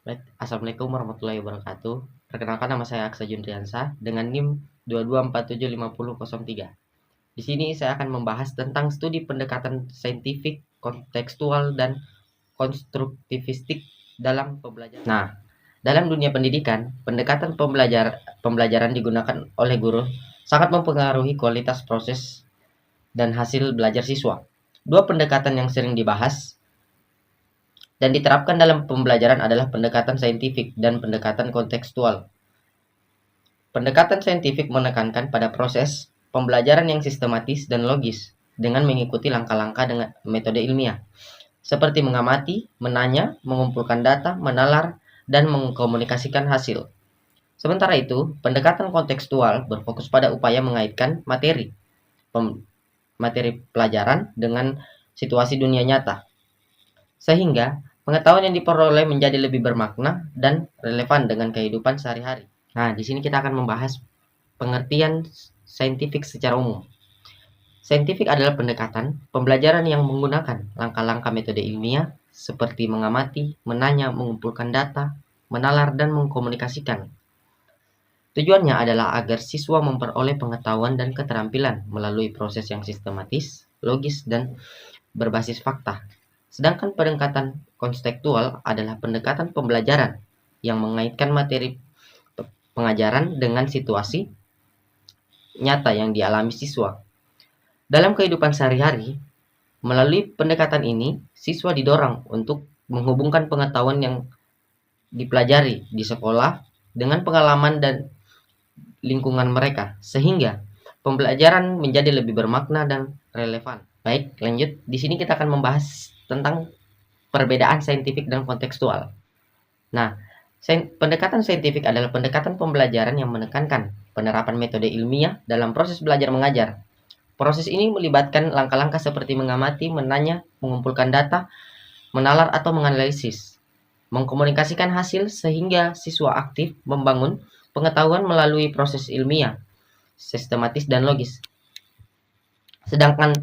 Baik, Assalamualaikum warahmatullahi wabarakatuh. Perkenalkan, nama saya Aksa Jundriansah dengan NIM 224705003. Di sini saya akan membahas tentang studi pendekatan saintifik, kontekstual, dan konstruktivistik dalam pembelajaran. Nah, dalam dunia pendidikan, pendekatan pembelajaran digunakan oleh guru sangat mempengaruhi kualitas proses dan hasil belajar siswa. Dua pendekatan yang sering dibahas dan diterapkan dalam pembelajaran adalah pendekatan saintifik dan pendekatan kontekstual. Pendekatan saintifik menekankan pada proses pembelajaran yang sistematis dan logis dengan mengikuti langkah-langkah dengan metode ilmiah, seperti mengamati, menanya, mengumpulkan data, menalar, dan mengkomunikasikan hasil. Sementara itu, pendekatan kontekstual berfokus pada upaya mengaitkan materi pelajaran dengan situasi dunia nyata, sehingga pengetahuan yang diperoleh menjadi lebih bermakna dan relevan dengan kehidupan sehari-hari. Nah, di sini kita akan membahas pengertian saintifik secara umum. Saintifik adalah pendekatan pembelajaran yang menggunakan langkah-langkah metode ilmiah seperti mengamati, menanya, mengumpulkan data, menalar, dan mengkomunikasikan. Tujuannya adalah agar siswa memperoleh pengetahuan dan keterampilan melalui proses yang sistematis, logis, dan berbasis fakta. Sedangkan pendekatan konstektual adalah pendekatan pembelajaran yang mengaitkan materi pengajaran dengan situasi nyata yang dialami siswa. Dalam kehidupan sehari-hari, melalui pendekatan ini, siswa didorong untuk menghubungkan pengetahuan yang dipelajari di sekolah dengan pengalaman dan lingkungan mereka, sehingga pembelajaran menjadi lebih bermakna dan relevan. Baik, lanjut. Di sini kita akan membahas tentang perbedaan saintifik dan kontekstual. Nah, pendekatan saintifik adalah pendekatan pembelajaran yang menekankan penerapan metode ilmiah dalam proses belajar mengajar. Proses ini melibatkan langkah-langkah seperti mengamati, menanya, mengumpulkan data, menalar atau menganalisis, mengkomunikasikan hasil sehingga siswa aktif membangun pengetahuan melalui proses ilmiah, sistematis dan logis. Sedangkan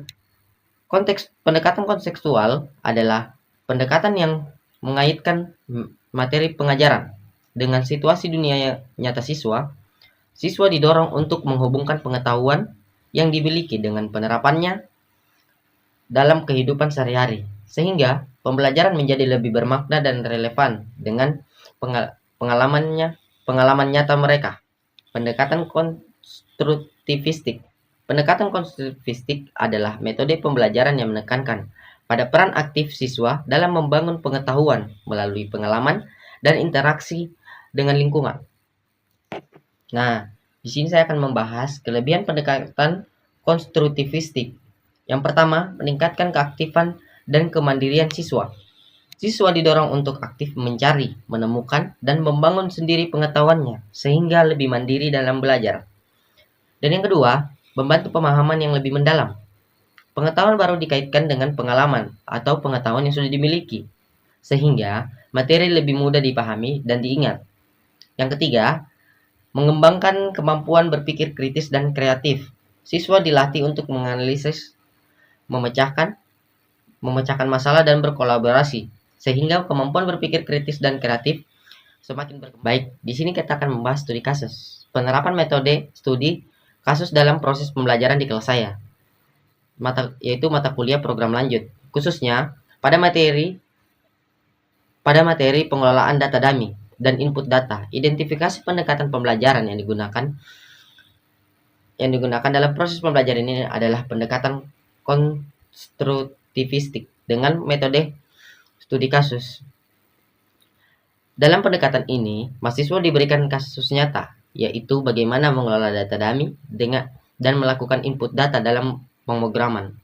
pendekatan kontekstual adalah pendekatan yang mengaitkan materi pengajaran dengan situasi dunia yang nyata siswa. Siswa didorong untuk menghubungkan pengetahuan yang dimiliki dengan penerapannya dalam kehidupan sehari-hari, sehingga pembelajaran menjadi lebih bermakna dan relevan dengan pengalaman nyata mereka. Pendekatan konstruktivistik. Pendekatan konstruktivistik adalah metode pembelajaran yang menekankan pada peran aktif siswa dalam membangun pengetahuan melalui pengalaman dan interaksi dengan lingkungan. Nah, di sini saya akan membahas kelebihan pendekatan konstruktivistik. Yang pertama, meningkatkan keaktifan dan kemandirian siswa. Siswa didorong untuk aktif mencari, menemukan, dan membangun sendiri pengetahuannya, sehingga lebih mandiri dalam belajar. Dan yang kedua, membantu pemahaman yang lebih mendalam. Pengetahuan baru dikaitkan dengan pengalaman atau pengetahuan yang sudah dimiliki, sehingga materi lebih mudah dipahami dan diingat. Yang ketiga, mengembangkan kemampuan berpikir kritis dan kreatif. Siswa dilatih untuk menganalisis, memecahkan masalah dan berkolaborasi, sehingga kemampuan berpikir kritis dan kreatif semakin berkembang. Baik, di sini kita akan membahas studi kasus. Penerapan metode studi kasus dalam proses pembelajaran di kelas saya, yaitu mata kuliah program lanjut, khususnya pada materi pengelolaan data dummy dan input data. Identifikasi pendekatan pembelajaran yang digunakan dalam proses pembelajaran ini adalah pendekatan konstruktivistik dengan metode studi kasus. Dalam pendekatan ini, mahasiswa diberikan kasus nyata, yaitu bagaimana mengelola data dummy dan melakukan input data dalam pemrograman.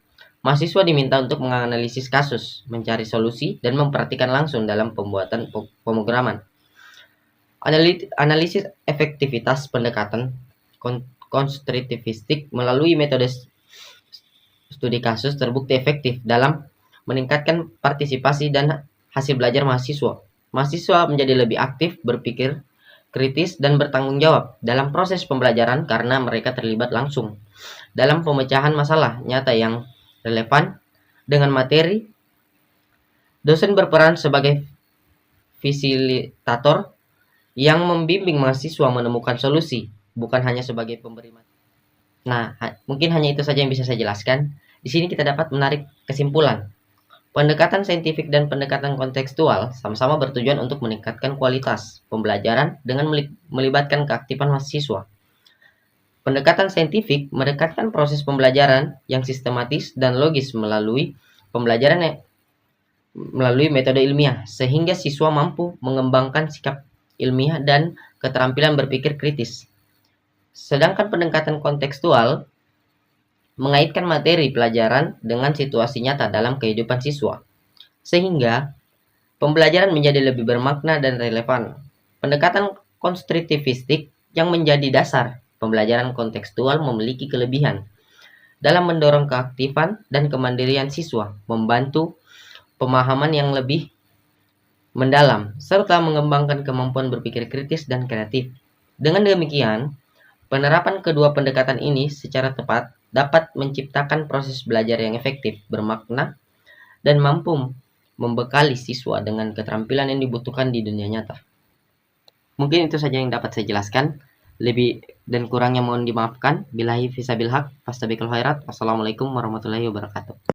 Mahasiswa diminta untuk menganalisis kasus, mencari solusi, dan memperhatikan langsung dalam pembuatan pemrograman. Analisis efektivitas pendekatan konstruktivistik melalui metode studi kasus terbukti efektif dalam meningkatkan partisipasi dan hasil belajar mahasiswa. Mahasiswa menjadi lebih aktif, berpikir kritis, dan bertanggung jawab dalam proses pembelajaran karena mereka terlibat langsung dalam pemecahan masalah nyata yang relevan dengan materi. Dosen berperan sebagai fasilitator yang membimbing mahasiswa menemukan solusi, bukan hanya sebagai pemberi materi. Nah, mungkin hanya itu saja yang bisa saya jelaskan. Di sini kita dapat menarik kesimpulan. Pendekatan saintifik dan pendekatan kontekstual sama-sama bertujuan untuk meningkatkan kualitas pembelajaran dengan melibatkan keaktifan mahasiswa. Pendekatan saintifik menekankan proses pembelajaran yang sistematis dan logis melalui metode ilmiah, sehingga siswa mampu mengembangkan sikap ilmiah dan keterampilan berpikir kritis. Sedangkan pendekatan kontekstual mengaitkan materi pelajaran dengan situasi nyata dalam kehidupan siswa, sehingga pembelajaran menjadi lebih bermakna dan relevan. Pendekatan konstruktivistik yang menjadi dasar pembelajaran kontekstual memiliki kelebihan dalam mendorong keaktifan dan kemandirian siswa, membantu pemahaman yang lebih mendalam, serta mengembangkan kemampuan berpikir kritis dan kreatif. Dengan demikian, penerapan kedua pendekatan ini secara tepat dapat menciptakan proses belajar yang efektif, bermakna, dan mampu membekali siswa dengan keterampilan yang dibutuhkan di dunia nyata. Mungkin itu saja yang dapat saya jelaskan. Lebih dan kurangnya mohon dimaafkan. Billahi fisabilil haq, fastabiqul khairat. Wassalamualaikum warahmatullahi wabarakatuh.